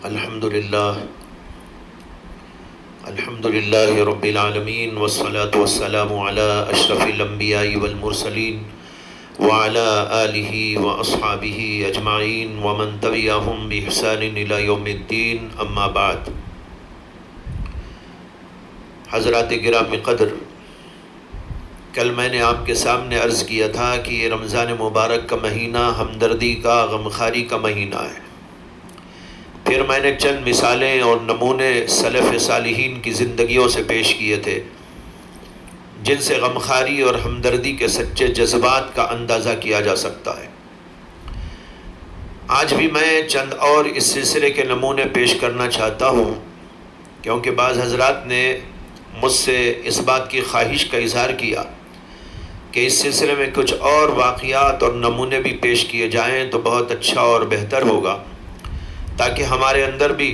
الحمدللہ رب العالمین والصلاة والسلام علی اشرف الانبیاء والمرسلین وعلی آلہ واصحابہ اجمعین ومن تبعہم بإحسان الی یوم الدین، اما بعد۔ حضرات گرامی قدر، کل میں نے آپ کے سامنے عرض کیا تھا کہ یہ رمضان مبارک کا مہینہ ہمدردی کا، غمخواری کا مہینہ ہے۔ پھر میں نے چند مثالیں اور نمونے سلف صالحین کی زندگیوں سے پیش کیے تھے جن سے غمخواری اور ہمدردی کے سچے جذبات کا اندازہ کیا جا سکتا ہے۔ آج بھی میں چند اور اس سلسلے کے نمونے پیش کرنا چاہتا ہوں، کیونکہ بعض حضرات نے مجھ سے اس بات کی خواہش کا اظہار کیا کہ اس سلسلے میں کچھ اور واقعات اور نمونے بھی پیش کیے جائیں تو بہت اچھا اور بہتر ہوگا، تاکہ ہمارے اندر بھی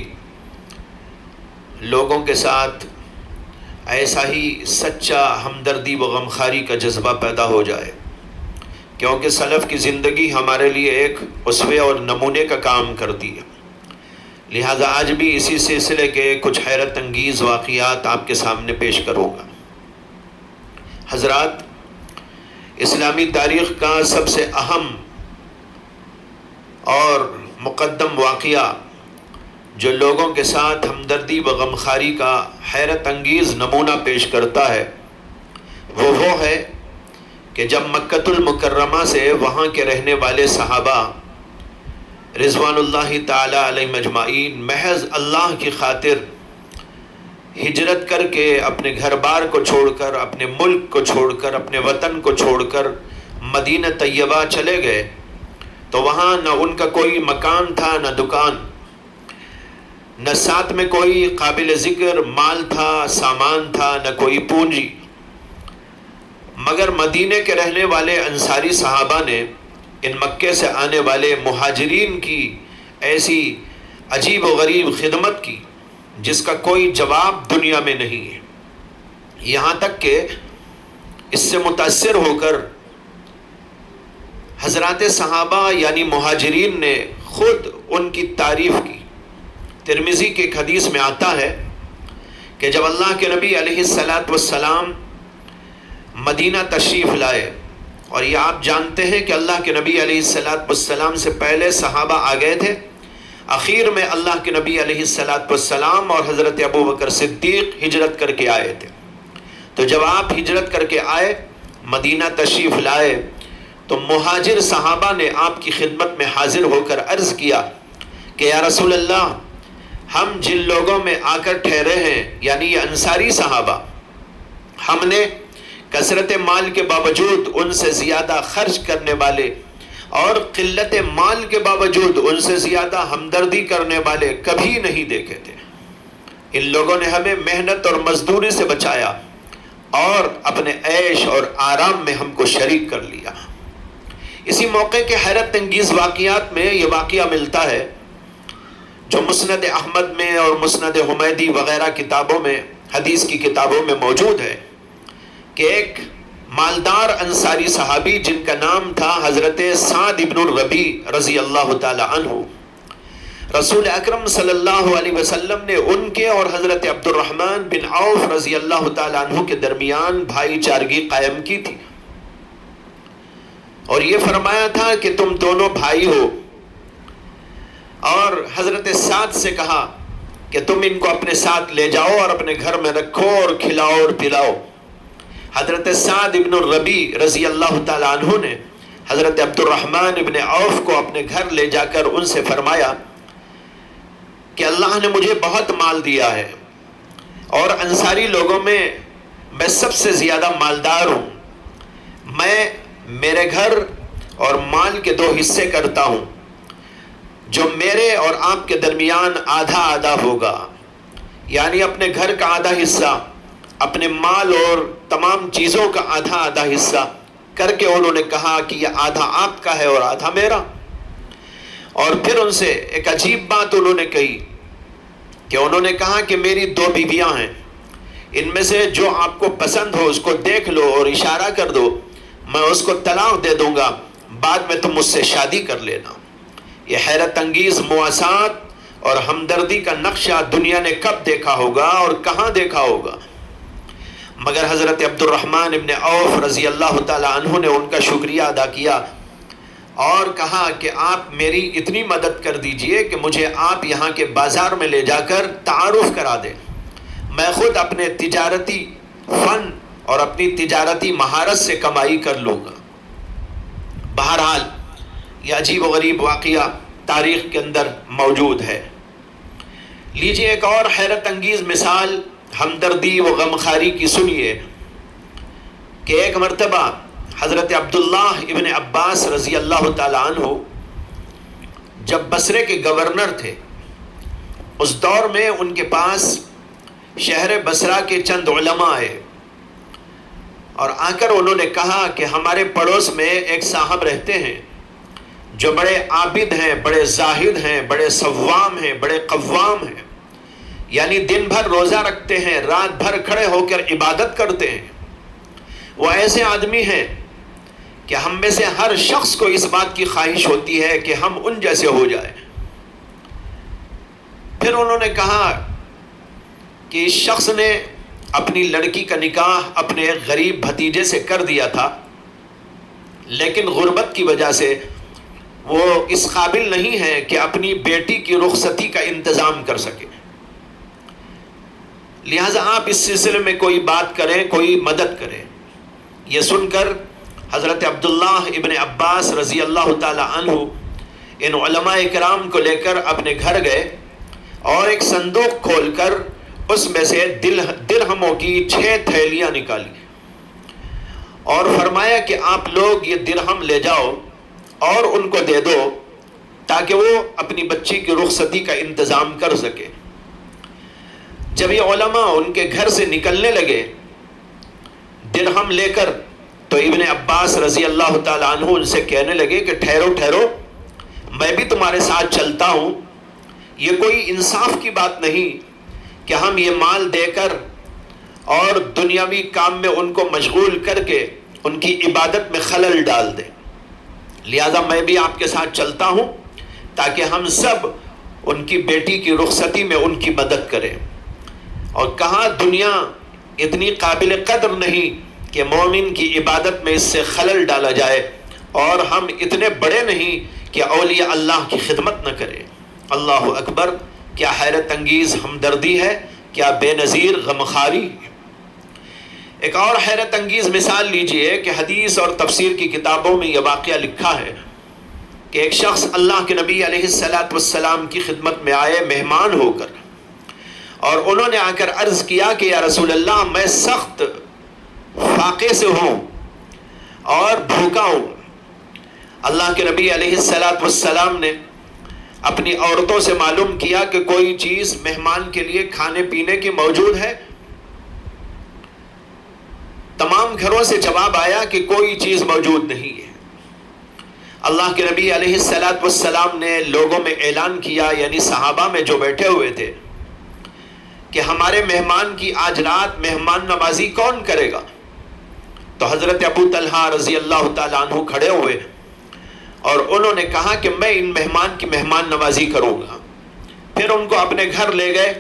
لوگوں کے ساتھ ایسا ہی سچا ہمدردی و غمخواری کا جذبہ پیدا ہو جائے، کیونکہ سلف کی زندگی ہمارے لیے ایک اسوے اور نمونے کا کام کرتی ہے۔ لہٰذا آج بھی اسی سلسلے کے کچھ حیرت انگیز واقعات آپ کے سامنے پیش کروں گا۔ حضرات، اسلامی تاریخ کا سب سے اہم اور مقدم واقعہ جو لوگوں کے ساتھ ہمدردی و غمخواری کا حیرت انگیز نمونہ پیش کرتا ہے وہ ہے کہ جب مکۃ المکرمہ سے وہاں کے رہنے والے صحابہ رضوان اللہ تعالی علیہم اجمعین محض اللہ کی خاطر ہجرت کر کے اپنے گھر بار کو چھوڑ کر، اپنے ملک کو چھوڑ کر، اپنے وطن کو چھوڑ کر مدینہ طیبہ چلے گئے، تو وہاں نہ ان کا کوئی مکان تھا، نہ دکان، نہ ساتھ میں کوئی قابل ذکر مال تھا، سامان تھا، نہ کوئی پونجی، مگر مدینے کے رہنے والے انصاری صحابہ نے ان مکے سے آنے والے مہاجرین کی ایسی عجیب و غریب خدمت کی جس کا کوئی جواب دنیا میں نہیں ہے۔ یہاں تک کہ اس سے متاثر ہو کر حضرات صحابہ یعنی مہاجرین نے خود ان کی تعریف کی۔ ترمذی کے ایک حدیث میں آتا ہے کہ جب اللہ کے نبی علیہ السلام مدینہ تشریف لائے، اور یہ آپ جانتے ہیں کہ اللہ کے نبی علیہ السلام سے پہلے صحابہ آ گئے تھے، اخیر میں اللہ کے نبی علیہ السلام اور حضرت ابو بکر صدیق ہجرت کر کے آئے تھے۔ تو جب آپ ہجرت کر کے آئے، مدینہ تشریف لائے، تو مہاجر صحابہ نے آپ کی خدمت میں حاضر ہو کر عرض کیا کہ یا رسول اللہ، ہم جن لوگوں میں آ کر ٹھہرے ہیں، یعنی یہ انصاری صحابہ، ہم نے کثرت مال کے باوجود ان سے زیادہ خرچ کرنے والے اور قلت مال کے باوجود ان سے زیادہ ہمدردی کرنے والے کبھی نہیں دیکھے تھے۔ ان لوگوں نے ہمیں محنت اور مزدوری سے بچایا اور اپنے عیش اور آرام میں ہم کو شریک کر لیا۔ اسی موقع کے حیرت انگیز واقعات میں یہ واقعہ ملتا ہے جو مسند احمد میں اور مسند حمیدی وغیرہ کتابوں میں، حدیث کی کتابوں میں موجود ہے کہ ایک مالدار انصاری صحابی جن کا نام تھا حضرت سعد بن الربیع رضی اللہ تعالی عنہ، رسول اکرم صلی اللہ علیہ وسلم نے ان کے اور حضرت عبد الرحمن بن عوف رضی اللہ تعالی عنہ کے درمیان بھائی چارگی قائم کی تھی، اور یہ فرمایا تھا کہ تم دونوں بھائی ہو، اور حضرت سعد سے کہا کہ تم ان کو اپنے ساتھ لے جاؤ اور اپنے گھر میں رکھو اور کھلاؤ اور پلاؤ۔ حضرت سعد بن الربیع رضی اللہ تعالی عنہ نے حضرت عبد الرحمن بن عوف کو اپنے گھر لے جا کر ان سے فرمایا کہ اللہ نے مجھے بہت مال دیا ہے اور انصاری لوگوں میں میں سب سے زیادہ مالدار ہوں، میں میرے گھر اور مال کے دو حصے کرتا ہوں، جو میرے اور آپ کے درمیان آدھا آدھا ہوگا، یعنی اپنے گھر کا آدھا حصہ، اپنے مال اور تمام چیزوں کا آدھا آدھا حصہ کر کے انہوں نے کہا کہ یہ آدھا آپ کا ہے اور آدھا میرا۔ اور پھر ان سے ایک عجیب بات انہوں نے کہی کہ انہوں نے کہا کہ میری دو بیویاں ہیں، ان میں سے جو آپ کو پسند ہو اس کو دیکھ لو اور اشارہ کر دو، میں اس کو طلاق دے دوں گا، بعد میں تم مجھ سے شادی کر لینا۔ یہ حیرت انگیز مواسات اور ہمدردی کا نقشہ دنیا نے کب دیکھا ہوگا اور کہاں دیکھا ہوگا، مگر حضرت عبد الرحمن ابن عوف رضی اللہ تعالی عنہ نے ان کا شکریہ ادا کیا اور کہا کہ آپ میری اتنی مدد کر دیجئے کہ مجھے آپ یہاں کے بازار میں لے جا کر تعارف کرا دیں، میں خود اپنے تجارتی فن اور اپنی تجارتی مہارت سے کمائی کر لوں گا۔ بہرحال یہ عجیب و غریب واقعہ تاریخ کے اندر موجود ہے۔ لیجئے ایک اور حیرت انگیز مثال ہمدردی و غمخاری کی سنیے کہ ایک مرتبہ حضرت عبداللہ ابن عباس رضی اللہ تعالیٰ عنہ جب بصرے کے گورنر تھے، اس دور میں ان کے پاس شہر بصرہ کے چند علماء آئے اور آ کر انہوں نے کہا کہ ہمارے پڑوس میں ایک صاحب رہتے ہیں جو بڑے عابد ہیں، بڑے زاہد ہیں، بڑے صوام ہیں، بڑے قوام ہیں، یعنی دن بھر روزہ رکھتے ہیں، رات بھر کھڑے ہو کر عبادت کرتے ہیں۔ وہ ایسے آدمی ہیں کہ ہم میں سے ہر شخص کو اس بات کی خواہش ہوتی ہے کہ ہم ان جیسے ہو جائیں۔ پھر انہوں نے کہا کہ اس شخص نے اپنی لڑکی کا نکاح اپنے غریب بھتیجے سے کر دیا تھا، لیکن غربت کی وجہ سے وہ اس قابل نہیں ہے کہ اپنی بیٹی کی رخصتی کا انتظام کر سکے، لہٰذا آپ اس سلسلے میں کوئی بات کریں، کوئی مدد کریں۔ یہ سن کر حضرت عبداللہ ابن عباس رضی اللہ تعالی عنہ ان علماء کرام کو لے کر اپنے گھر گئے اور ایک صندوق کھول کر اس میں سے درہموں کی 6 تھیلیاں نکالی اور فرمایا کہ آپ لوگ یہ درہم لے جاؤ اور ان کو دے دو تاکہ وہ اپنی بچی کی رخصتی کا انتظام کر سکے۔ جب یہ علماء ان کے گھر سے نکلنے لگے درہم لے کر، تو ابن عباس رضی اللہ تعالیٰ عنہ ان سے کہنے لگے کہ ٹھہرو ٹھہرو، میں بھی تمہارے ساتھ چلتا ہوں۔ یہ کوئی انصاف کی بات نہیں کہ ہم یہ مال دے کر اور دنیاوی کام میں ان کو مشغول کر کے ان کی عبادت میں خلل ڈال دیں، لہذا میں بھی آپ کے ساتھ چلتا ہوں تاکہ ہم سب ان کی بیٹی کی رخصتی میں ان کی مدد کریں۔ اور کہا دنیا اتنی قابل قدر نہیں کہ مومن کی عبادت میں اس سے خلل ڈالا جائے، اور ہم اتنے بڑے نہیں کہ اولیاء اللہ کی خدمت نہ کریں۔ اللہ اکبر! کیا حیرت انگیز ہمدردی ہے، کیا بے نظیر غمخاری ہے۔ ایک اور حیرت انگیز مثال لیجئے کہ حدیث اور تفسیر کی کتابوں میں یہ واقعہ لکھا ہے کہ ایک شخص اللہ کے نبی علیہ السلام کی خدمت میں آئے مہمان ہو کر، اور انہوں نے آ کر عرض کیا کہ یا رسول اللہ، میں سخت فاقے سے ہوں اور بھوکا ہوں۔ اللہ کے نبی علیہ السلام نے اپنی عورتوں سے معلوم کیا کہ کوئی چیز مہمان کے لیے کھانے پینے کی موجود ہے۔ تمام گھروں سے جواب آیا کہ کوئی چیز موجود نہیں ہے۔ اللہ کے نبی علیہ السلام نے لوگوں میں اعلان کیا، یعنی صحابہ میں جو بیٹھے ہوئے تھے، کہ ہمارے مہمان کی آج رات مہمان نوازی کون کرے گا؟ تو حضرت ابو طلحہ رضی اللہ تعالیٰ عنہ کھڑے ہوئے اور انہوں نے کہا کہ میں ان مہمان کی مہمان نوازی کروں گا۔ پھر ان کو اپنے گھر لے گئے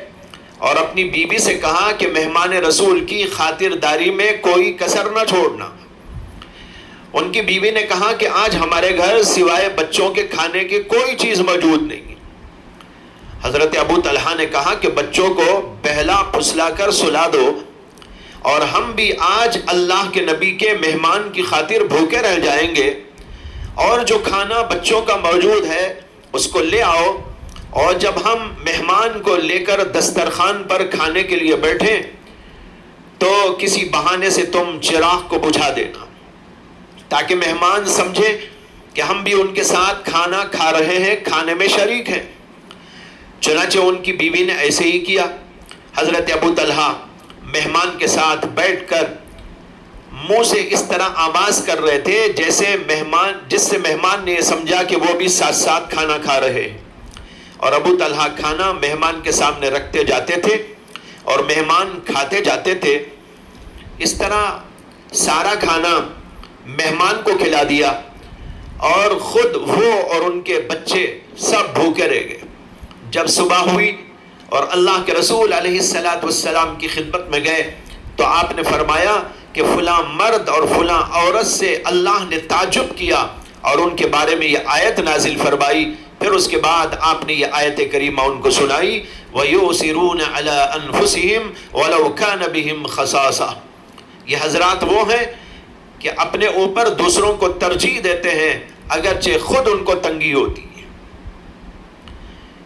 اور اپنی بیوی سے کہا کہ مہمان رسول کی خاطرداری میں کوئی کسر نہ چھوڑنا۔ ان کی بیوی نے کہا کہ آج ہمارے گھر سوائے بچوں کے کھانے کی کوئی چیز موجود نہیں۔ حضرت ابو طلحہ نے کہا کہ بچوں کو بہلا پھسلا کر سلا دو، اور ہم بھی آج اللہ کے نبی کے مہمان کی خاطر بھوکے رہ جائیں گے، اور جو کھانا بچوں کا موجود ہے اس کو لے آؤ، اور جب ہم مہمان کو لے کر دسترخوان پر کھانے کے لیے بیٹھیں تو کسی بہانے سے تم چراغ کو بجھا دینا تاکہ مہمان سمجھے کہ ہم بھی ان کے ساتھ کھانا کھا رہے ہیں، کھانے میں شریک ہیں۔ چنانچہ ان کی بیوی نے ایسے ہی کیا۔ حضرت ابو طلحہ مہمان کے ساتھ بیٹھ کر منہ سے اس طرح آواز کر رہے تھے جس سے مہمان نے سمجھا کہ وہ بھی ساتھ ساتھ کھانا کھا رہے ہیں، اور ابو طلحہ کھانا مہمان کے سامنے رکھتے جاتے تھے اور مہمان کھاتے جاتے تھے۔ اس طرح سارا کھانا مہمان کو کھلا دیا اور خود وہ اور ان کے بچے سب بھوکے رہ گئے۔ جب صبح ہوئی اور اللہ کے رسول علیہ السلام کی خدمت میں گئے تو آپ نے فرمایا کہ فلاں مرد اور فلاں عورت سے اللہ نے تعجب کیا اور ان کے بارے میں یہ آیت نازل فرمائی. پھر اس کے بعد آپ نے یہ آیت کریمہ ان کو سنائی وَيُؤْثِرُونَ عَلَىٰ أَنفُسِهِمْ وَلَوْ كَانَ بِهِمْ خَصَاصَةٌ. یہ حضرات وہ ہیں کہ اپنے اوپر دوسروں کو ترجیح دیتے ہیں اگرچہ خود ان کو تنگی ہوتی ہے.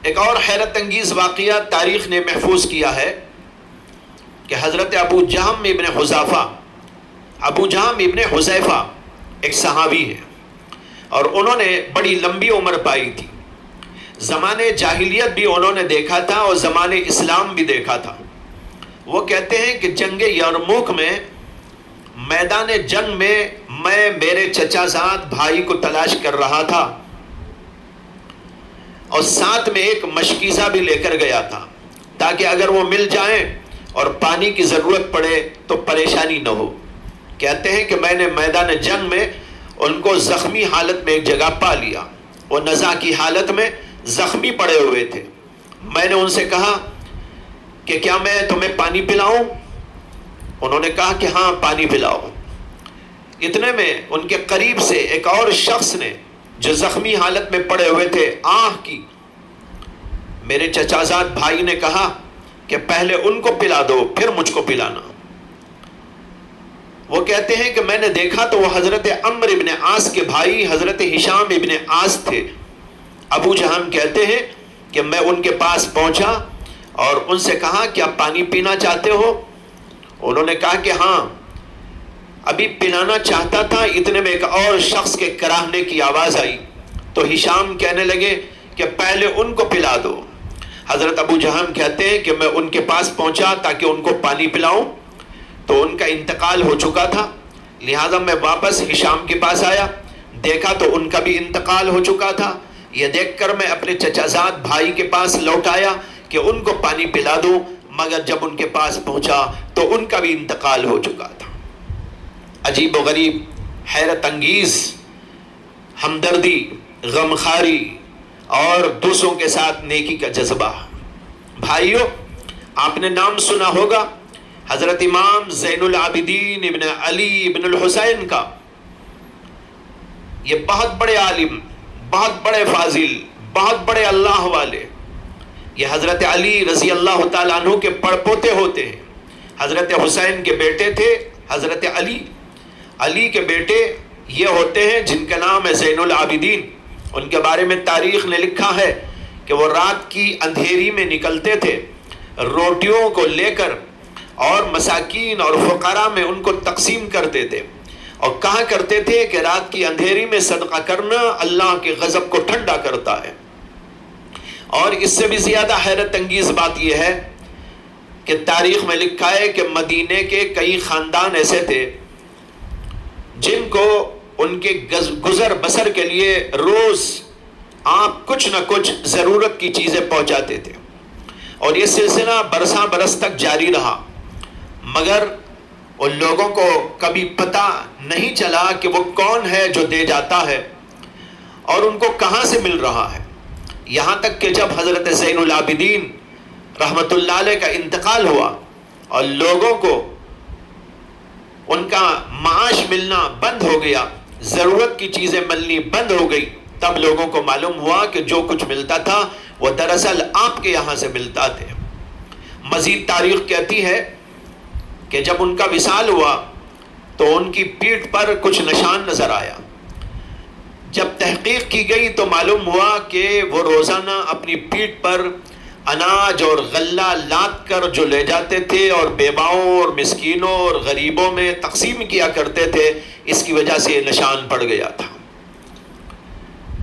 ایک اور حیرت انگیز واقعہ تاریخ نے محفوظ کیا ہے کہ حضرت ابو جہم ابن حذیفہ ایک صحابی ہے اور انہوں نے بڑی لمبی عمر پائی تھی. زمانے جاہلیت بھی انہوں نے دیکھا تھا اور زمانے اسلام بھی دیکھا تھا. وہ کہتے ہیں کہ جنگ یرموک میں میدان جنگ میں میں میرے چچا زاد بھائی کو تلاش کر رہا تھا اور ساتھ میں ایک مشکیزہ بھی لے کر گیا تھا تاکہ اگر وہ مل جائیں اور پانی کی ضرورت پڑے تو پریشانی نہ ہو. کہتے ہیں کہ میں نے میدان جنگ میں ان کو زخمی حالت میں ایک جگہ پا لیا. وہ نزع کی حالت میں زخمی پڑے ہوئے تھے. میں نے ان سے کہا کہ کیا میں تمہیں پانی پلاؤں؟ انہوں نے کہا کہ ہاں پانی پلاؤ. اتنے میں ان کے قریب سے ایک اور شخص نے جو زخمی حالت میں پڑے ہوئے تھے آہ کی. میرے چچا زاد بھائی نے کہا کہ پہلے ان کو پلا دو پھر مجھ کو پلانا. وہ کہتے ہیں کہ میں نے دیکھا تو وہ حضرت عمرو ابن عاص کے بھائی حضرت ہشام ابن عاص تھے. ابو جہم کہتے ہیں کہ میں ان کے پاس پہنچا اور ان سے کہا کیا پانی پینا چاہتے ہو؟ انہوں نے کہا کہ ہاں. ابھی پلانا چاہتا تھا اتنے میں ایک اور شخص کے کراہنے کی آواز آئی تو ہشام کہنے لگے کہ پہلے ان کو پلا دو. حضرت ابو جہم کہتے ہیں کہ میں ان کے پاس پہنچا تاکہ ان کو پانی پلاؤں تو ان کا انتقال ہو چکا تھا. لہٰذا میں واپس ہشام کے پاس آیا, دیکھا تو ان کا بھی انتقال ہو چکا تھا. یہ دیکھ کر میں اپنے چچا زاد بھائی کے پاس لوٹ آیا کہ ان کو پانی پلا دوں, مگر جب ان کے پاس پہنچا تو ان کا بھی انتقال ہو چکا تھا. عجیب و غریب, حیرت انگیز ہمدردی, غمخواری اور دوسروں کے ساتھ نیکی کا جذبہ. بھائیو, آپ نے نام سنا ہوگا حضرت امام زین العابدین ابن علی ابن الحسین کا. یہ بہت بڑے عالم, بہت بڑے فاضل, بہت بڑے اللہ والے. یہ حضرت علی رضی اللہ تعالیٰ عنہ کے پڑپوتے ہوتے ہیں. حضرت حسین کے بیٹے تھے حضرت علی. علی کے بیٹے یہ ہوتے ہیں جن کا نام ہے زین العابدین. ان کے بارے میں تاریخ نے لکھا ہے کہ وہ رات کی اندھیری میں نکلتے تھے, روٹیوں کو لے کر اور مساکین اور فقراء میں ان کو تقسیم کرتے تھے اور کہا کرتے تھے کہ رات کی اندھیری میں صدقہ کرنا اللہ کے غضب کو ٹھنڈا کرتا ہے. اور اس سے بھی زیادہ حیرت انگیز بات یہ ہے کہ تاریخ میں لکھا ہے کہ مدینے کے کئی خاندان ایسے تھے جن کو ان کے گزر بسر کے لیے روز آپ کچھ نہ کچھ ضرورت کی چیزیں پہنچاتے تھے اور یہ سلسلہ برساں برس تک جاری رہا, مگر ان لوگوں کو کبھی پتہ نہیں چلا کہ وہ کون ہے جو دے جاتا ہے اور ان کو کہاں سے مل رہا ہے. یہاں تک کہ جب حضرت زین العابدین رحمت اللہ علیہ کا انتقال ہوا اور لوگوں کو ان کا معاش ملنا بند ہو گیا, ضرورت کی چیزیں ملنی بند ہو گئی, تب لوگوں کو معلوم ہوا کہ جو کچھ ملتا تھا وہ دراصل آپ کے یہاں سے ملتا تھے. مزید تاریخ کہتی ہے کہ جب ان کا وصال ہوا تو ان کی پیٹھ پر کچھ نشان نظر آیا. جب تحقیق کی گئی تو معلوم ہوا کہ وہ روزانہ اپنی پیٹھ پر اناج اور غلہ لاد کر جو لے جاتے تھے اور بیواؤں اور مسکینوں اور غریبوں میں تقسیم کیا کرتے تھے, اس کی وجہ سے یہ نشان پڑ گیا تھا.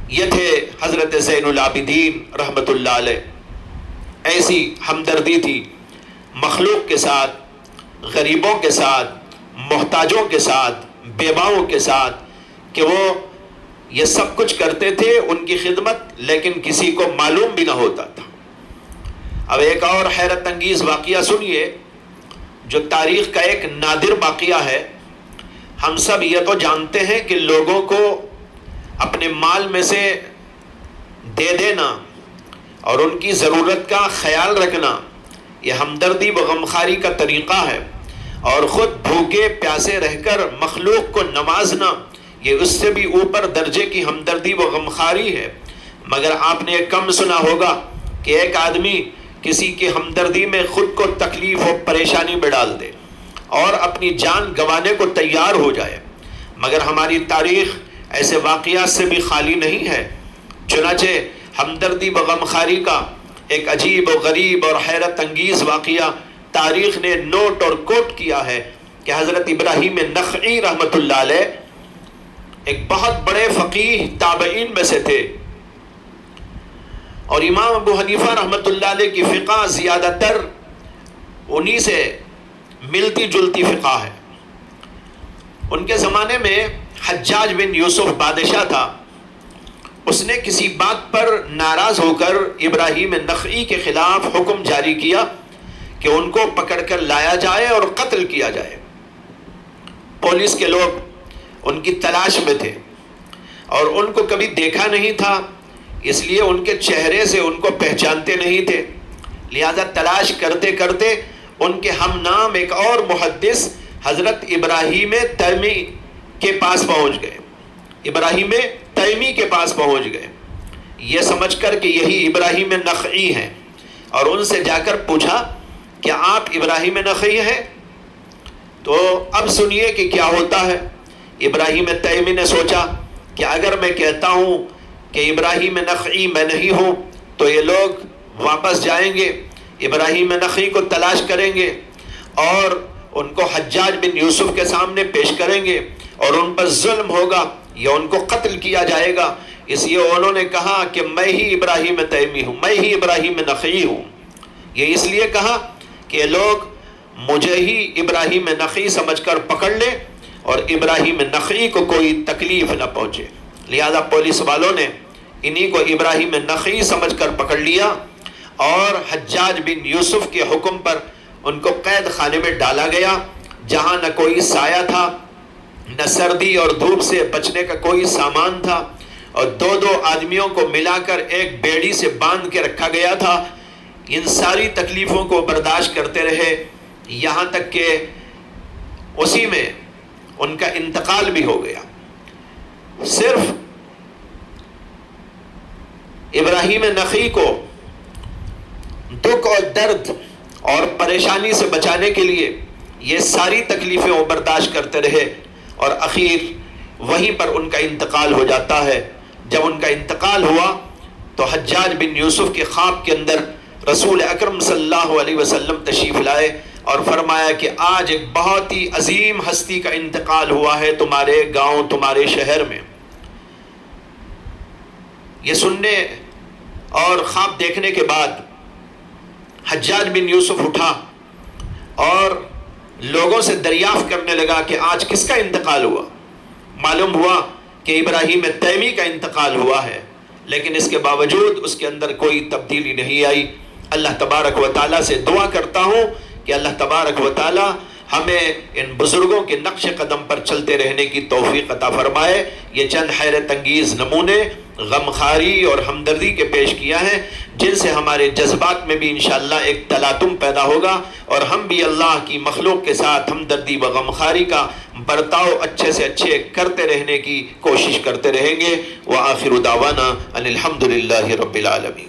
یہ تھے حضرت زین العابدین رحمت اللہ علیہ. ایسی ہمدردی تھی مخلوق کے ساتھ, غریبوں کے ساتھ, محتاجوں کے ساتھ, بیواؤں کے ساتھ, کہ وہ یہ سب کچھ کرتے تھے ان کی خدمت, لیکن کسی کو معلوم بھی نہ ہوتا تھا. اب ایک اور حیرت انگیز واقعہ سنیے جو تاریخ کا ایک نادر واقعہ ہے. ہم سب یہ تو جانتے ہیں کہ لوگوں کو اپنے مال میں سے دے دینا اور ان کی ضرورت کا خیال رکھنا یہ ہمدردی و غمخواری کا طریقہ ہے، اور خود بھوکے پیاسے رہ کر مخلوق کو نوازنا یہ اس سے بھی اوپر درجے کی ہمدردی و غمخواری ہے۔ مگر آپ نے کم سنا ہوگا کہ ایک آدمی کسی کی ہمدردی میں خود کو تکلیف و پریشانی میں ڈال دے اور اپنی جان گنوانے کو تیار ہو جائے، مگر ہماری تاریخ ایسے واقعات سے بھی خالی نہیں ہے۔ چنانچہ ہمدردی و غمخواری کا ایک عجیب و غریب اور حیرت انگیز واقعہ تاریخ نے نوٹ اور کوٹ کیا ہے کہ حضرت ابراہیم نخعی رحمۃ اللہ علیہ ایک بہت بڑے فقیہ تابعین میں سے تھے، اور امام ابو حنیفہ رحمۃ اللہ علیہ کی فقہ زیادہ تر انہی سے ملتی جلتی فقہ ہے۔ ان کے زمانے میں حجاج بن یوسف بادشاہ تھا، اس نے کسی بات پر ناراض ہو کر ابراہیم نخعی کے خلاف حکم جاری کیا کہ ان کو پکڑ کر لایا جائے اور قتل کیا جائے۔ پولیس کے لوگ ان کی تلاش میں تھے اور ان کو کبھی دیکھا نہیں تھا، اس لیے ان کے چہرے سے ان کو پہچانتے نہیں تھے، لہذا تلاش کرتے کرتے ان کے ہم نام ایک اور محدث حضرت ابراہیم تیمی کے پاس پہنچ گئے، ابراہیم تیمی کے پاس پہنچ گئے یہ سمجھ کر کہ یہی ابراہیم نخعی ہیں، اور ان سے جا کر پوچھا کیا آپ ابراہیم نخعی ہیں؟ تو اب سنیے کہ کیا ہوتا ہے۔ ابراہیم تیمی نے سوچا کہ اگر میں کہتا ہوں کہ ابراہیم نخعی میں نہیں ہوں تو یہ لوگ واپس جائیں گے، ابراہیم نخعی کو تلاش کریں گے اور ان کو حجاج بن یوسف کے سامنے پیش کریں گے اور ان پر ظلم ہوگا یا ان کو قتل کیا جائے گا، اس لیے انہوں نے کہا کہ میں ہی ابراہیم تیمی ہوں، میں ہی ابراہیم نخعی ہوں۔ یہ اس لیے کہا کہ لوگ مجھے ہی ابراہیم نخعی سمجھ کر پکڑ لیں اور ابراہیم نخعی کو کوئی تکلیف نہ پہنچے، لہذا پولیس والوں نے انہی کو ابراہیم نخعی سمجھ کر پکڑ لیا اور حجاج بن یوسف کے حکم پر ان کو قید خانے میں ڈالا گیا، جہاں نہ کوئی سایہ تھا، نہ سردی اور دھوپ سے بچنے کا کوئی سامان تھا، اور دو دو آدمیوں کو ملا کر ایک بیڑی سے باندھ کے رکھا گیا تھا۔ ان ساری تکلیفوں کو برداشت کرتے رہے یہاں تک کہ اسی میں ان کا انتقال بھی ہو گیا۔ صرف ابراہیم نخعی کو دکھ اور درد اور پریشانی سے بچانے کے لیے یہ ساری تکلیفیں وہ برداشت کرتے رہے، اور اخیر وہیں پر ان کا انتقال ہو جاتا ہے۔ جب ان کا انتقال ہوا تو حجاج بن یوسف کے خواب کے اندر رسول اکرم صلی اللہ علیہ وسلم تشریف لائے اور فرمایا کہ آج ایک بہت ہی عظیم ہستی کا انتقال ہوا ہے تمہارے گاؤں، تمہارے شہر میں۔ یہ سننے اور خواب دیکھنے کے بعد حجاج بن یوسف اٹھا اور لوگوں سے دریافت کرنے لگا کہ آج کس کا انتقال ہوا۔ معلوم ہوا کہ ابراہیم تیمی کا انتقال ہوا ہے، لیکن اس کے باوجود اس کے اندر کوئی تبدیلی نہیں آئی۔ اللہ تبارک و تعالیٰ سے دعا کرتا ہوں کہ اللہ تبارک و تعالیٰ ہمیں ان بزرگوں کے نقش قدم پر چلتے رہنے کی توفیق عطا فرمائے۔ یہ چند حیرت انگیز نمونے غمخواری اور ہمدردی کے پیش کیا ہیں، جن سے ہمارے جذبات میں بھی انشاءاللہ ایک تلاطم پیدا ہوگا، اور ہم بھی اللہ کی مخلوق کے ساتھ ہمدردی و غمخواری کا برتاؤ اچھے سے اچھے کرتے رہنے کی کوشش کرتے رہیں گے۔ وآخر دعوانا ان الحمد للہ رب العالمین۔